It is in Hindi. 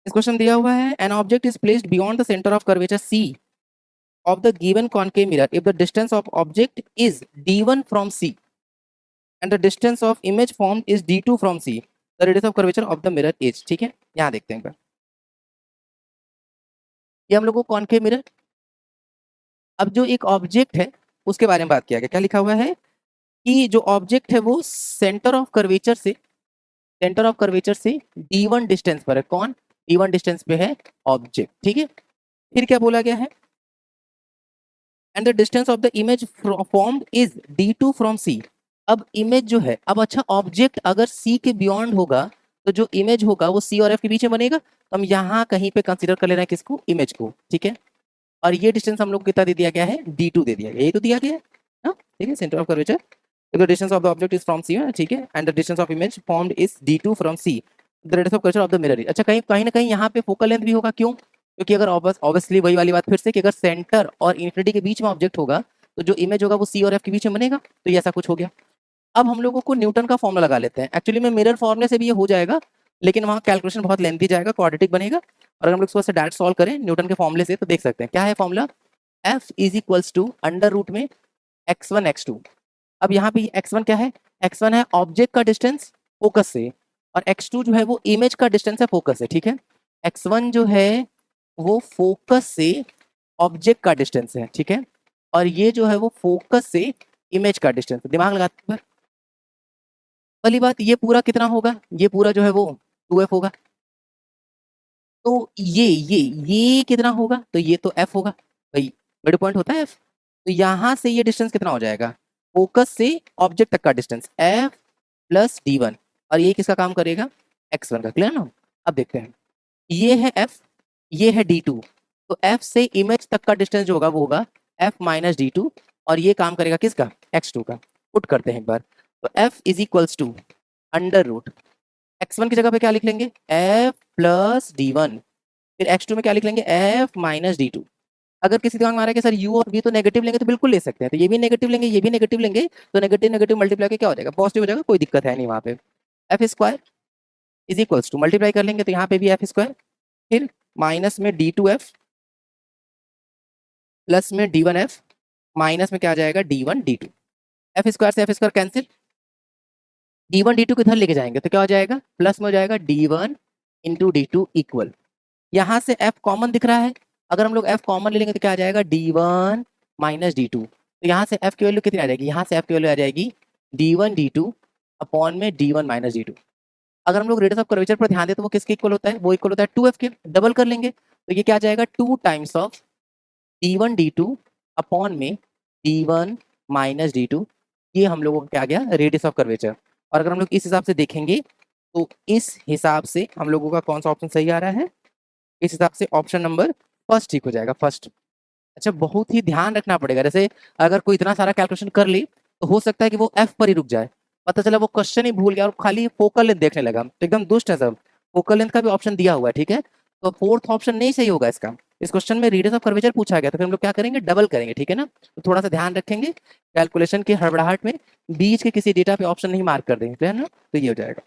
इस क्वेश्चन दिया हुआ है an object is placed beyond the centre of curvature C of the given concave mirror if the distance of object is d1 from C and the distance of image formed is d2 from C, the radius of curvature of the mirror is। ठीक है, यहाँ देखते हैं एक बार। ये हम लोग को कॉन्केव मिरर, अब जो एक ऑब्जेक्ट है उसके बारे में बात किया गया। क्या लिखा हुआ है कि जो ऑब्जेक्ट है वो सेंटर ऑफ कर्वेचर से d1 डिस्टेंस पर है। कौन? d1 डिस्टेंस पे है ऑब्जेक्ट। ठीक है, फिर क्या बोला गया है? And the distance of the image formed is d2 from C। अब इमेज जो है, अब अच्छा ऑब्जेक्ट अगर C के बियॉन्ड होगा तो जो इमेज होगा वो C और F के बीच में बनेगा। तो हम यहाँ कहीं पे कंसीडर कर ले रहे हैं किसको? इमेज को। ठीक है, और ये डिस्टेंस हम लोग कितना दे दिया गया है? d2 दे दिया गया। ये तो दिया गया है ना। ठीक है, centre of curvature if the distance of the object is from C, ठीक है, and the distance of image formed is d2 from C, the radius of curvature of the mirror is। अच्छा, कहीं ना कहीं यहाँ पे फोकल लेंथ भी होगा। क्यों? क्योंकि अगर ऑब्वियसली वही वाली बात फिर से कि अगर सेंटर और इन्फिनिटी के बीच में ऑब्जेक्ट होगा तो जो इमेज होगा वो C और F के बीच में बनेगा। तो ये ऐसा कुछ हो गया। अब हम लोगों को न्यूटन का फॉर्मूला लगा लेते हैं। एक्चुअली में मिरर फॉर्मूले से भी ये हो जाएगा, लेकिन वहाँ कैलकुलेशन बहुत लेंथी जाएगा, क्वाड्रेटिक बनेगा। और हम लोग इसको डायरेक्ट सॉल्व करें न्यूटन के फॉर्मूले से तो देख सकते हैं क्या है फॉर्मूला। F is equals to under root में x1 x2। अब यहाँ पे x1 क्या है? x1 है ऑब्जेक्ट का डिस्टेंस फोकस से, और x2 जो है वो इमेज का डिस्टेंस है फोकस से। ठीक है, x1 जो है वो फोकस से ऑब्जेक्ट का डिस्टेंस है। ठीक है, और ये जो है वो फोकस से इमेज का डिस्टेंस है। दिमाग लगाते हैं। पहली बात, ये पूरा कितना होगा? ये पूरा जो है वो 2f होगा। तो ये कितना होगा? तो ये तो f होगा भाई, मिड पॉइंट होता है f। तो यहाँ से ये डिस्टेंस कितना हो जाएगा? फोकस से ऑब्जेक्ट तक का डिस्टेंस f प्लस d1, और ये किसका काम करेगा? x1 का। क्लियर ना? अब देखते हैं, ये है f, ये है d2। तो f से इमेज तक का डिस्टेंस जो होगा वो होगा f माइनस d2, और ये काम करेगा किसका? x2 का। पुट करते हैं एक बार, तो f is equals to under root x1 की जगह पे क्या लिख लेंगे? f plus d1। फिर x2 में क्या लिख लेंगे? f minus d2। अगर किसी दिमाग में आ रहा है कि सर u और v तो नेगेटिव लेंगे तो बिल्कुल ले सकते हैं, तो ये भी नेगेटिव लेंगे, ये भी नेगेटिव लेंगे, तो नेगेटिव नेगेटिव मल्टीप्लाई के क्या हो जाएगा? पॉजिटिव हो जाएगा। कोई दिक्कत है नहीं वहाँ पे। F square is equals to multiply कर लेंगे तो यहाँ पे भी एफ स्क्वायर, फिर माइनस में d2f प्लस में d1f, माइनस में क्या आ जाएगा? d1 d2। एफ स्क्वायर से F square cancel, d1 d2 को इधर लेके जाएंगे तो क्या हो जाएगा? प्लस में हो जाएगा d1 इंटू d2 इक्वल। यहाँ से f कॉमन दिख रहा है, अगर हम लोग f कॉमन ले लेंगे तो क्या आ जाएगा? d1 minus d2। तो यहाँ से f की वैल्यू कितनी आ जाएगी? यहाँ से f की वैल्यू आ जाएगी d1 d2 अपॉन में d1 माइनस d2। अगर हम लोग रेडियस ऑफ कर्वेचर पर ध्यान दें तो वो किसके इक्वल होता है? वो इक्वल होता है 2f के। डबल कर लेंगे तो ये क्या आ जाएगा? 2 times of d1 d2 upon में d1 माइनस d2। ये हम लोगों का क्या आ गया? Radius of curvature. और अगर हम लोग इस हिसाब से देखेंगे तो इस हिसाब से हम लोगों का कौन सा ऑप्शन सही आ रहा है? इस हिसाब से ऑप्शन नंबर फर्स्ट ठीक हो जाएगा, फर्स्ट। अच्छा, बहुत ही ध्यान रखना पड़ेगा। जैसे अगर कोई इतना सारा कैलकुलेशन कर ली तो हो सकता है कि वो एफ पर ही रुक जाए, पता चला वो क्वेश्चन ही भूल गया और खाली फोकल लेंथ देखने लगा, तो एकदम दुष्ट है सब। फोकल लेंथ का भी ऑप्शन दिया हुआ है। ठीक है, तो फोर्थ ऑप्शन नहीं सही होगा इसका। इस क्वेश्चन में रेडियस ऑफ कर्वेचर पूछा गया तो फिर हम लोग क्या करेंगे? डबल करेंगे। ठीक है ना, तो थोड़ा सा ध्यान रखेंगे कैलकुलेशन की हड़बड़ाहट में बीच के किसी डेटा पे ऑप्शन नहीं मार्क कर देंगे। क्लियर ना? तो ये हो जाएगा।